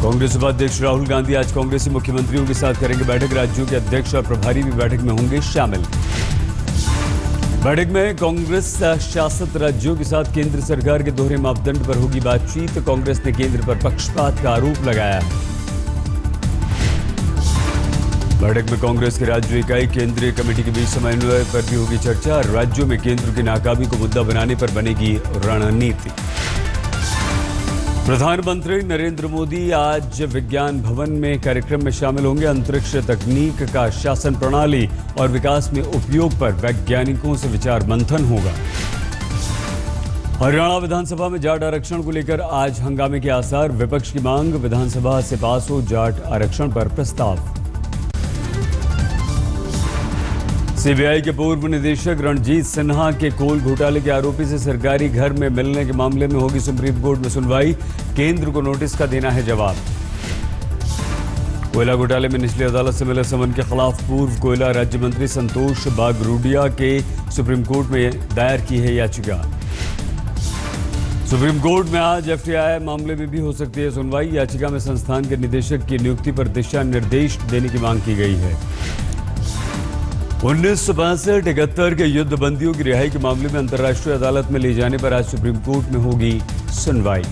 कांग्रेस उपाध्यक्ष राहुल गांधी आज कांग्रेसी मुख्यमंत्रियों के साथ करेंगे बैठक। राज्यों के अध्यक्ष और प्रभारी भी बैठक में होंगे शामिल। बैठक में कांग्रेस शासित राज्यों के साथ केंद्र सरकार के दोहरे मापदंड पर होगी बातचीत। कांग्रेस ने केंद्र पर पक्षपात का आरोप लगाया है। बैठक में कांग्रेस की राज्य इकाई केंद्रीय कमेटी के बीच समन्वय पर भी होगी चर्चा। राज्यों में केंद्र की नाकामी को मुद्दा बनाने पर बनेगी रणनीति। प्रधानमंत्री नरेंद्र मोदी आज विज्ञान भवन में कार्यक्रम में शामिल होंगे। अंतरिक्ष तकनीक का शासन प्रणाली और विकास में उपयोग पर वैज्ञानिकों से विचार मंथन होगा। हरियाणा विधानसभा में जाट आरक्षण को लेकर आज हंगामे के आसार। विपक्ष की मांग, विधानसभा से पास हो जाट आरक्षण पर प्रस्ताव। सीबीआई के पूर्व निदेशक रणजीत सिन्हा के कोल घोटाले के आरोपी से सरकारी घर में मिलने के मामले में होगी सुप्रीम कोर्ट में सुनवाई। केंद्र को नोटिस का देना है जवाब। कोयला घोटाले में निचली अदालत से मिले समन के खिलाफ पूर्व कोयला राज्य मंत्री संतोष बागरूडिया के सुप्रीम कोर्ट में दायर की है याचिका। सुप्रीम कोर्ट में आज एफटीआई मामले में भी हो सकती है सुनवाई। याचिका में संस्थान के निदेशक की नियुक्ति पर दिशा निर्देश देने की मांग की गई है। 1962-71 के युद्ध बंदियों की रिहाई के मामले में अंतर्राष्ट्रीय अदालत में ले जाने पर आज सुप्रीम कोर्ट में होगी सुनवाई।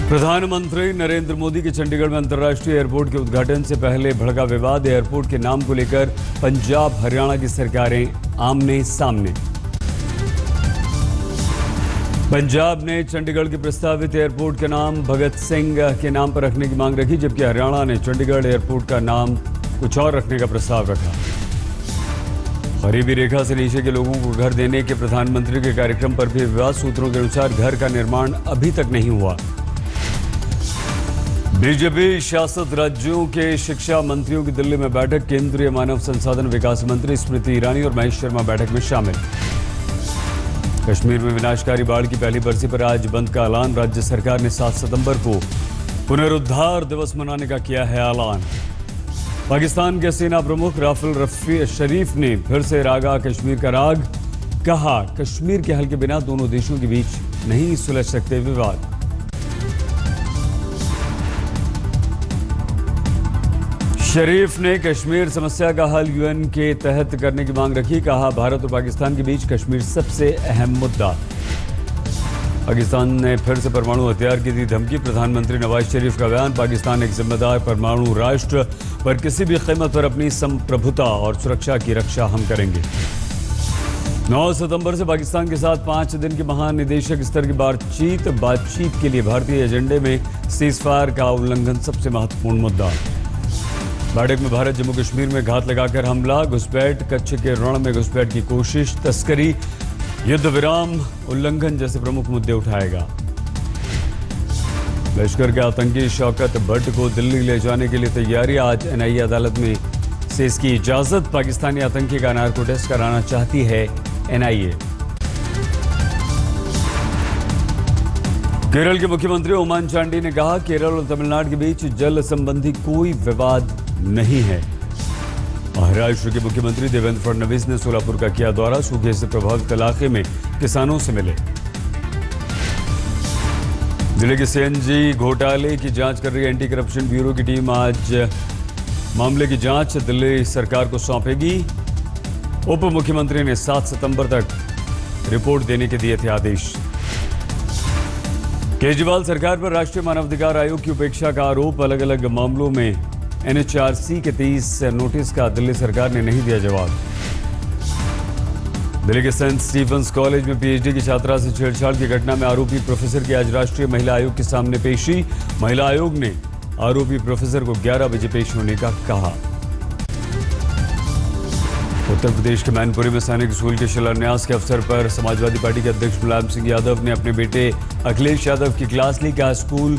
प्रधानमंत्री नरेंद्र मोदी के चंडीगढ़ में अंतर्राष्ट्रीय एयरपोर्ट के उद्घाटन से पहले भड़का विवाद। एयरपोर्ट के नाम को लेकर पंजाब हरियाणा की सरकारें आमने सामने। पंजाब ने चंडीगढ़ के प्रस्तावित एयरपोर्ट का नाम भगत सिंह के नाम पर रखने की मांग रखी, जबकि हरियाणा ने चंडीगढ़ एयरपोर्ट का नाम कुछ और रखने का प्रस्ताव रखा। गरीबी रेखा से नीचे के लोगों को घर देने के प्रधानमंत्री के कार्यक्रम पर भी विवाद। सूत्रों के अनुसार घर का निर्माण अभी तक नहीं हुआ। बीजेपी शासित राज्यों के शिक्षा मंत्रियों की दिल्ली में बैठक। केंद्रीय मानव संसाधन विकास मंत्री स्मृति ईरानी और महेश शर्मा बैठक में शामिल। कश्मीर में विनाशकारी बाढ़ की पहली बरसी पर आज बंद का ऐलान। राज्य सरकार ने 7 सितंबर को पुनरुद्धार दिवस मनाने का किया है ऐलान। पाकिस्तान के सेना प्रमुख राफेल शरीफ ने फिर से रागा कश्मीर का राग। कहा, कश्मीर के हल के बिना दोनों देशों के बीच नहीं सुलझ सकते विवाद। शरीफ ने कश्मीर समस्या का हल यूएन के तहत करने की मांग रखी। कहा, भारत और पाकिस्तान के बीच कश्मीर सबसे अहम मुद्दा। पाकिस्तान ने फिर से परमाणु हथियार की दी धमकी। प्रधानमंत्री नवाज शरीफ का बयान, पाकिस्तान एक जिम्मेदार परमाणु राष्ट्र पर किसी भी कीमत पर अपनी संप्रभुता और सुरक्षा की रक्षा हम करेंगे। 9 सितंबर से पाकिस्तान के साथ 5 दिन की महानिदेशक स्तर की बातचीत के लिए भारतीय एजेंडे में सीजफायर का उल्लंघन सबसे महत्वपूर्ण मुद्दा। बैठक में भारत जम्मू कश्मीर में घात लगाकर हमला, घुसपैठ, कच्छ के रण में घुसपैठ की कोशिश, तस्करी, युद्ध विराम उल्लंघन जैसे प्रमुख मुद्दे उठाएगा। लश्कर के आतंकी शौकत भट्ट को दिल्ली ले जाने के लिए तैयारी। आज एनआईए अदालत में से इसकी इजाजत। पाकिस्तानी आतंकी का नार्को टेस्ट कराना चाहती है एनआईए। केरल के मुख्यमंत्री ओमान चांडी ने कहा, केरल और तमिलनाडु के बीच जल संबंधी कोई विवाद नहीं है। महाराष्ट्र के मुख्यमंत्री देवेंद्र फडणवीस ने सोलापुर का किया दौरा। सूखे से प्रभावित इलाके में किसानों से मिले। जिले के सीएनजी घोटाले की जांच कर रही एंटी करप्शन ब्यूरो की टीम आज मामले की जांच दिल्ली सरकार को सौंपेगी। उप मुख्यमंत्री ने 7 सितंबर तक रिपोर्ट देने के दिए थे आदेश। केजरीवाल सरकार पर राष्ट्रीय मानवाधिकार आयोग की उपेक्षा का आरोप। अलग अलग मामलों में एनएचआरसी के 30 नोटिस का दिल्ली सरकार ने नहीं दिया जवाब। दिल्ली के सेंट स्टीफेंस कॉलेज में पीएचडी की छात्रा से छेड़छाड़ की घटना में आरोपी प्रोफेसर की आज राष्ट्रीय महिला आयोग के सामने पेशी। महिला आयोग ने आरोपी प्रोफेसर को 11 बजे पेश होने का कहा। उत्तर प्रदेश के मैनपुरी में सैनिक स्कूल के शिलान्यास के अवसर पर समाजवादी पार्टी के अध्यक्ष मुलायम सिंह यादव ने अपने बेटे अखिलेश यादव की क्लास ली। कहा, स्कूल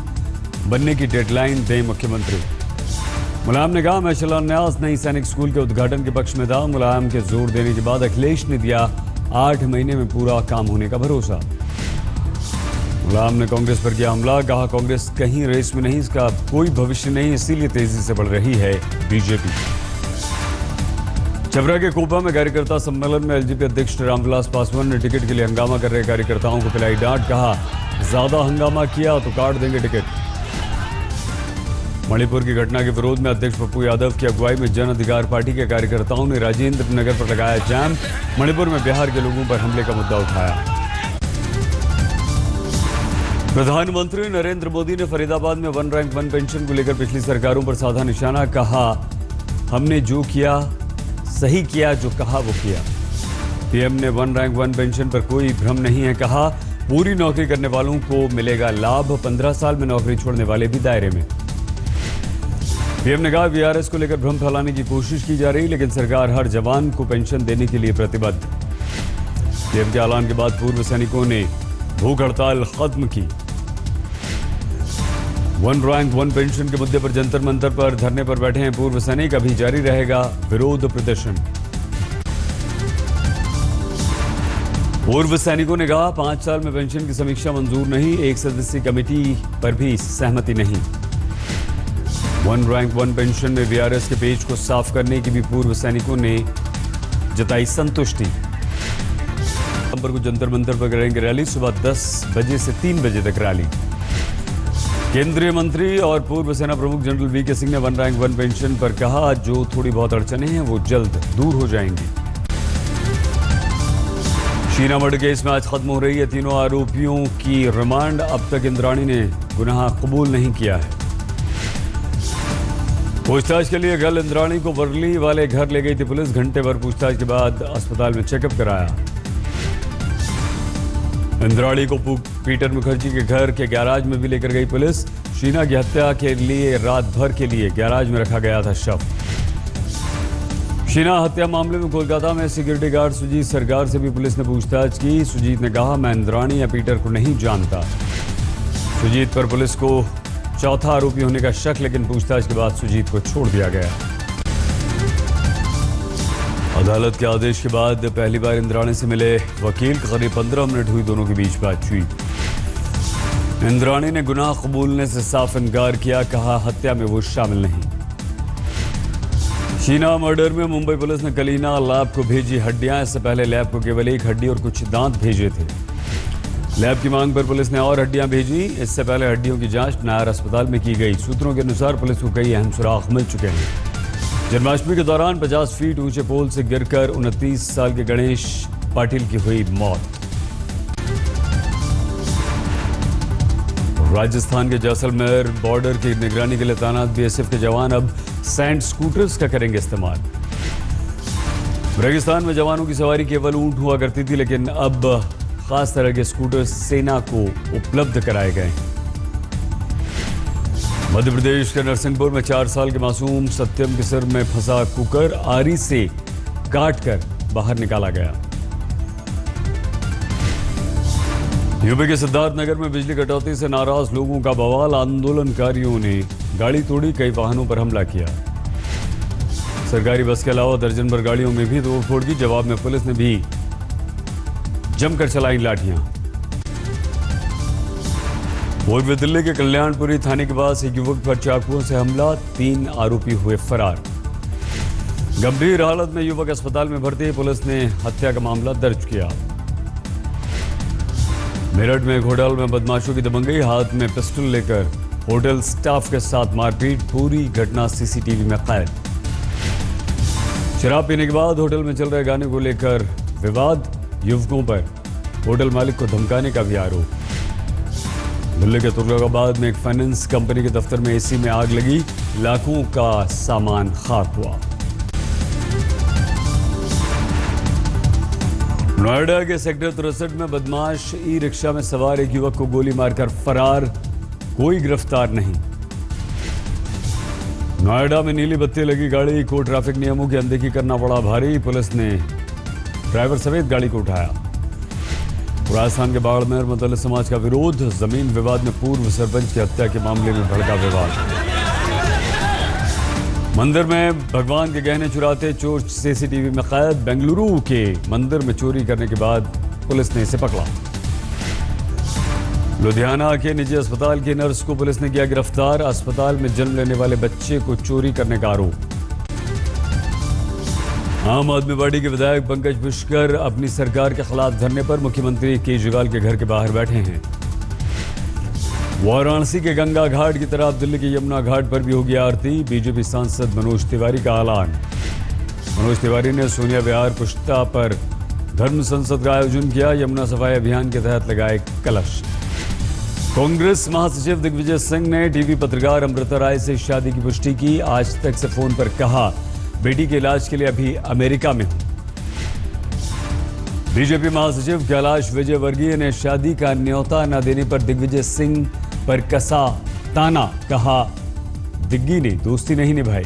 बनने की डेडलाइन दें मुख्यमंत्री। मुलायम ने कहा, मैं शिलान्यास नहीं सैनिक स्कूल के उद्घाटन के पक्ष में था। मुलायम के जोर देने के बाद अखिलेश ने दिया 8 महीने में पूरा काम होने का भरोसा। मुलायम ने कांग्रेस पर किया हमला। कहा, कांग्रेस कहीं रेस में नहीं, इसका कोई भविष्य नहीं, इसीलिए तेजी से बढ़ रही है बीजेपी। चबरा के कोपा में कार्यकर्ता सम्मेलन में एलजेपी अध्यक्ष रामविलास पासवान ने टिकट के लिए हंगामा कर रहे कार्यकर्ताओं को पिलाई डांट। कहा, ज्यादा हंगामा किया तो काट देंगे टिकट। मणिपुर की घटना के विरोध में अध्यक्ष पप्पू यादव की अगुवाई में जन अधिकार पार्टी के कार्यकर्ताओं ने राजेंद्र नगर पर लगाया जाम। मणिपुर में बिहार के लोगों पर हमले का मुद्दा उठाया। प्रधानमंत्री नरेंद्र मोदी ने फरीदाबाद में वन रैंक वन पेंशन को लेकर पिछली सरकारों पर साधा निशाना। कहा, हमने जो किया सही किया, जो कहा वो किया। पीएम ने वन रैंक वन पेंशन पर कोई भ्रम नहीं है। कहा, पूरी नौकरी करने वालों को मिलेगा लाभ, 15 साल में नौकरी छोड़ने वाले भी दायरे में। पीएम ने कहा, वीआरएस को लेकर भ्रम फैलाने की कोशिश की जा रही, लेकिन सरकार हर जवान को पेंशन देने के लिए प्रतिबद्ध। पीएम के ऐलान के बाद पूर्व सैनिकों ने भूख हड़ताल खत्म की। वन रैंक वन पेंशन के मुद्दे पर जंतर मंतर पर धरने पर बैठे हैं पूर्व सैनिक। अभी जारी रहेगा विरोध प्रदर्शन। पूर्व सैनिकों ने कहा, 5 साल में पेंशन की समीक्षा मंजूर नहीं, एक सदस्यीय कमेटी पर भी सहमति नहीं। वन रैंक वन पेंशन में वीआरएस के पेज को साफ करने की भी पूर्व सैनिकों ने जताई संतुष्टि। नवंबर को जंतर मंतर पर करेंगे रैली, सुबह 10 बजे से 3 बजे तक रैली। केंद्रीय मंत्री और पूर्व सेना प्रमुख जनरल वीके सिंह ने वन रैंक वन पेंशन पर कहा, जो थोड़ी बहुत अड़चनें हैं वो जल्द दूर हो जाएंगी। शीना मर्डर केस में आज खत्म हो रही है तीनों आरोपियों की रिमांड। अब तक इंद्राणी ने गुनाह कबूल नहीं किया है। पूछताछ के लिए कल इंद्राणी को वर्ली वाले घर ले गई थी पुलिस। घंटे भर पूछताछ के बाद अस्पताल में चेकअप कराया। इंद्राणी को पीटर मुखर्जी के घर के गैराज में भी लेकर गई पुलिस। शीना की हत्या के लिए रात भर के लिए गैराज में रखा गया था शव। शीना हत्या मामले में कोलकाता में सिक्योरिटी गार्ड सुजीत सरकार से भी पुलिस ने पूछताछ की। सुजीत ने कहा, मैं इंद्राणी या पीटर को नहीं जानता। सुजीत पर पुलिस को चौथा आरोपी होने का शक, लेकिन पूछताछ के बाद सुजीत को छोड़ दिया गया। अदालत के आदेश के बाद पहली बार इंद्राणी से मिले वकील। करीब 15 मिनट हुई दोनों के बीच बातचीत। इंद्राणी ने गुनाह कबूलने से साफ इनकार किया। कहा, हत्या में वो शामिल नहीं। शीना मर्डर में मुंबई पुलिस ने कलीना लैब को भेजी हड्डियां। इससे पहले लैब को केवल एक हड्डी और कुछ दांत भेजे थे। लैब की मांग पर पुलिस ने और हड्डियां भेजी। इससे पहले हड्डियों की जांच नायर अस्पताल में की गई। सूत्रों के अनुसार पुलिस को कई अहम सुराग मिल चुके हैं। जन्माष्टमी के दौरान 50 फीट ऊंचे पोल से गिरकर 29 साल के गणेश पाटिल की हुई मौत। राजस्थान के जैसलमेर बॉर्डर की निगरानी के लिए तैनात बीएसएफ के जवान अब सैंड स्कूटर्स का करेंगे इस्तेमाल। रेगिस्तान में जवानों की सवारी केवल ऊंट हुआ करती थी, लेकिन अब खास तरह के स्कूटर्स सेना को उपलब्ध कराए गए हैं। मध्य प्रदेश के नरसिंहपुर में 4 साल के मासूम सत्यम के सिर में फंसा कुकर आरी से काटकर बाहर निकाला गया। यूपी के सिद्धार्थनगर में बिजली कटौती से नाराज लोगों का बवाल। आंदोलनकारियों ने गाड़ी तोड़ी, कई वाहनों पर हमला किया। सरकारी बस के अलावा दर्जन भर गाड़ियों में भी तोड़फोड़ की। जवाब में पुलिस ने भी जमकर चलाई लाठियां। पूर्वी दिल्ली के कल्याणपुरी थाने के पास एक युवक पर चाकुओं से हमला, 3 आरोपी हुए फरार। गंभीर हालत में युवक अस्पताल में भर्ती। पुलिस ने हत्या का मामला दर्ज किया। मेरठ में एक होटल में बदमाशों की दबंगई, हाथ में पिस्टल लेकर होटल स्टाफ के साथ मारपीट। पूरी घटना सीसीटीवी में कैद। शराब पीने के बाद होटल में चल रहे गाने को लेकर विवाद। युवकों पर होटल मालिक को धमकाने का भी आरोप। दिल्ली के तुगलकाबाद में एक फाइनेंस कंपनी के दफ्तर में एसी में आग लगी, लाखों का सामान खाक हुआ। नोएडा के सेक्टर 63 में बदमाश ई रिक्शा में सवार एक युवक को गोली मारकर फरार, कोई गिरफ्तार नहीं। नोएडा में नीली बत्ती लगी गाड़ी को ट्रैफिक नियमों की अनदेखी करना पड़ा भारी। पुलिस ने ड्राइवर समेत गाड़ी को उठाया। राजस्थान के बाड़मेर में दलित समाज का विरोध, जमीन विवाद में पूर्व सरपंच की हत्या के मामले में भड़का विवाद। मंदिर में भगवान के गहने चुराते चोर सीसीटीवी में कैद। बेंगलुरु के मंदिर में चोरी करने के बाद पुलिस ने इसे पकड़ा। लुधियाना के निजी अस्पताल की नर्स को पुलिस ने किया गिरफ्तार। अस्पताल में जन्म लेने वाले बच्चे को चोरी करने का आरोप। आम आदमी पार्टी के विधायक पंकज पुष्कर अपनी सरकार के खिलाफ धरने पर मुख्यमंत्री केजरीवाल के घर के बाहर बैठे हैं। वाराणसी के गंगा घाट की तरह दिल्ली के यमुना घाट पर भी होगी आरती। बीजेपी सांसद मनोज तिवारी का ऐलान। मनोज तिवारी ने सोनिया विहार पुष्ता पर धर्म संसद का आयोजन किया। यमुना सफाई अभियान के तहत लगाए कलश। कांग्रेस महासचिव दिग्विजय सिंह ने टीवी पत्रकार अमृता राय से शादी की पुष्टि की। आज तक से फोन पर कहा, बेटी के इलाज के लिए अभी अमेरिका में हूं। बीजेपी महासचिव कैलाश विजयवर्गीय ने शादी का न्योता न देने पर दिग्विजय सिंह पर कसा ताना। कहा, दिग्गी ने दोस्ती नहीं निभाई।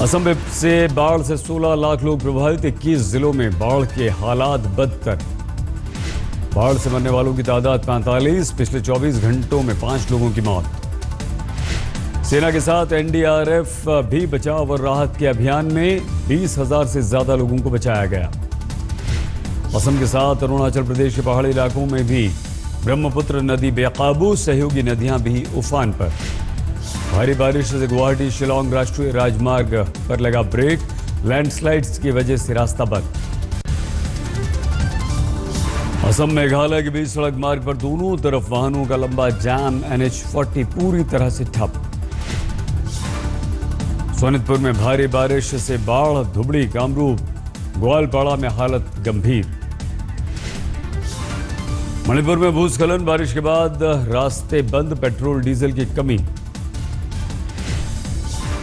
असम से बाढ़ से 16 लाख लोग प्रभावित। 21 जिलों में बाढ़ के हालात बदतर। बाढ़ से मरने वालों की तादाद 45। पिछले 24 घंटों में 5 लोगों की मौत। सेना के साथ एनडीआरएफ भी बचाव और राहत के अभियान में 20,000 से ज्यादा लोगों को बचाया गया। असम के साथ अरुणाचल प्रदेश के पहाड़ी इलाकों में भी ब्रह्मपुत्र नदी बेकाबू। सहयोगी नदियां भी उफान पर। भारी बारिश से गुवाहाटी शिलोंग राष्ट्रीय राजमार्ग पर लगा ब्रेक। लैंडस्लाइड्स की वजह से रास्ता बंद। असम मेघालय के बीच सड़क मार्ग पर दोनों तरफ वाहनों का लंबा जाम। NH40 पूरी तरह से ठप। सोनितपुर में भारी बारिश से बाढ़। धुबड़ी, कामरूप, ग्वालपाड़ा में हालत गंभीर। मणिपुर में भूस्खलन। बारिश के बाद रास्ते बंद। पेट्रोल डीजल की कमी।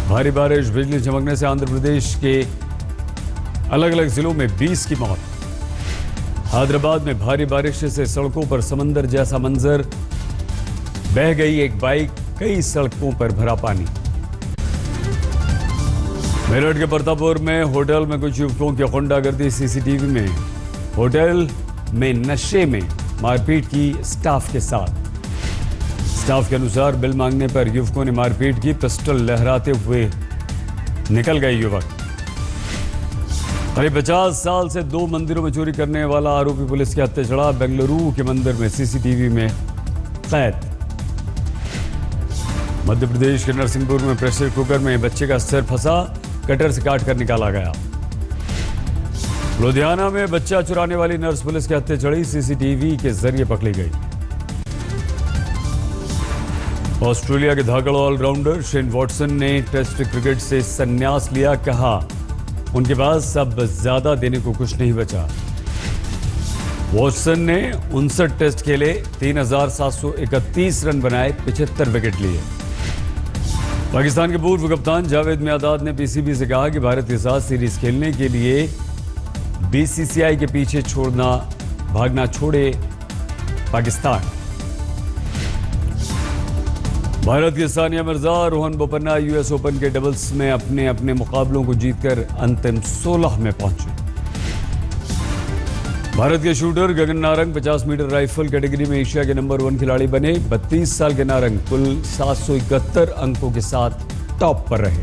भारी बारिश, बिजली चमकने से आंध्र प्रदेश के अलग अलग जिलों में 20 की मौत। हैदराबाद में भारी बारिश से सड़कों पर समंदर जैसा मंजर। बह गई एक बाइक। कई सड़कों पर भरा पानी। मेरठ के प्रतापपुर में होटल में कुछ युवकों की गुंडागर्दी सीसीटीवी में। होटल में नशे में मारपीट की स्टाफ के साथ। स्टाफ के अनुसार बिल मांगने पर युवकों ने मारपीट की। पिस्टल लहराते हुए निकल गए युवक। करीब 50 साल से 2 मंदिरों में चोरी करने वाला आरोपी पुलिस के हत्थे चढ़ा। बेंगलुरु के मंदिर में सीसीटीवी में कैद। मध्य प्रदेश के नरसिंहपुर में प्रेशर कुकर में बच्चे का सिर फंसा। कटर से काट कर निकाला गया। लुधियाना में बच्चा चुराने वाली नर्स पुलिस के हत्थे चढ़ी। सीसीटीवी के जरिए पकड़ी गई। ऑस्ट्रेलिया के धाकड़ ऑलराउंडर शेन वॉटसन ने टेस्ट क्रिकेट से संन्यास लिया। कहा, उनके पास अब ज्यादा देने को कुछ नहीं बचा। वॉटसन ने 59 टेस्ट खेले, 3,731 रन बनाए, 75 विकेट लिए। पाकिस्तान के पूर्व कप्तान जावेद मियादाद ने पीसीबी से कहा कि भारत के साथ सीरीज खेलने के लिए बीसीसीआई के पीछे भागना छोड़े पाकिस्तान। भारत की सानिया मिर्जा, रोहन बोपन्ना यूएस ओपन के डबल्स में अपने अपने मुकाबलों को जीतकर अंतिम 16 में पहुंचे। भारत के shooter Gagan Narang 50 metre rifle category में एशिया के नंबर 1 खिलाड़ी बने। 32 साल के नारंग कुल 771 अंकों के साथ टॉप पर रहे।